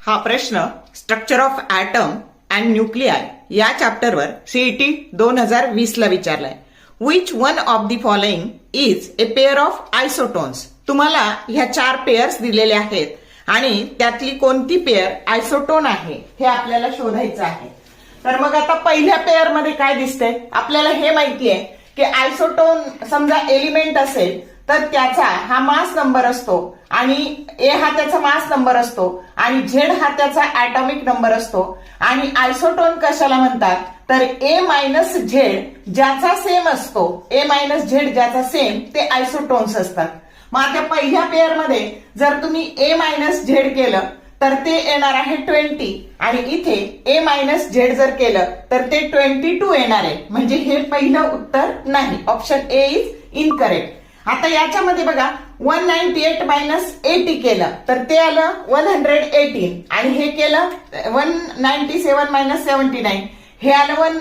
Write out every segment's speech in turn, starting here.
हा प्रश्न structure of atom and nuclei या चॅप्टरवर सीईटी 2020 ला विचारलाय. Which one of the following is a pair of isotones. तुम्हाला ह्या 4 पेअर्स दिलेले आहेत आणि त्यातली कोणती पेअर आयसोटोन आहे हे आपल्याला शोधायचं आहे. तर मग आता पहिल्या पेअर मध्ये काय दिसतंय, आपल्याला हे माहिती आहे की आयसोटोन समजा एलिमेंट असेल तर त्याचा हा मास नंबर असतो आणि ए हा त्याचा मास नंबर असतो आणि झेड हा त्याचा ऍटॉमिक नंबर असतो. आणि आयसोटोन कशाला म्हणतात तर ए मायनस झेड ज्याचा सेम असतो, ए मायनस झेड ज्याचा सेम ते आयसोटोन्स असतात. मग आता पहिल्या पेअर मध्ये जर तुम्ही ए मायनस झेड केलं तर ते येणार आहे 20 आणि इथे ए मायनस झेड जर केलं तर ते 22 येणार आहे. म्हणजे हे पहिलं उत्तर नाही, ऑप्शन ए इज इनकरेक्ट. आता याच्यामध्ये बघा 198 मायनस 80 केलं तर ते आलं 118 आणि हे केलं 197 मायनस 79 हे आलं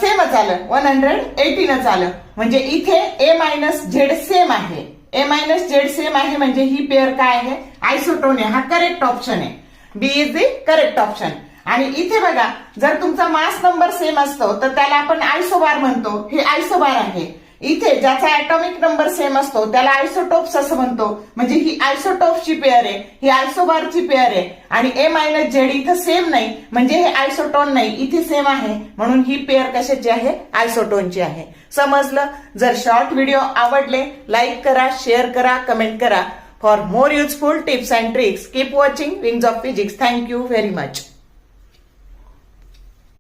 सेमच आलं 118च आलं. म्हणजे इथे ए मायनस झेड सेम आहे, ए मायनस झेड सेम आहे म्हणजे ही पेअर काय आहे, आयसोटोन आहे. हा करेक्ट ऑप्शन आहे, बी इज द करेक्ट ऑप्शन. आणि इथे बघा जर तुमचा मास नंबर सेम असतो तर त्याला आपण आयसोबार म्हणतो, हे आयसोबार आहे. इथे ज्याचा ऍटॉमिक नंबर सेम असतो त्याला आयसोटोप्स असं म्हणतो, म्हणजे ही आयसोटोप्सची पेअर आहे, ही आयसोबारची पेअर आहे. आणि ए मायनस झेड इथं सेम नाही म्हणजे हे आयसोटोन नाही, इथे सेम आहे म्हणून ही पेअर कशाची आहे, आयसोटोनची आहे. समजलं? जर शॉर्ट व्हिडिओ आवडले लाईक करा, शेअर करा, कमेंट करा. For more useful tips and tricks keep watching wings of physics. Thank you very much.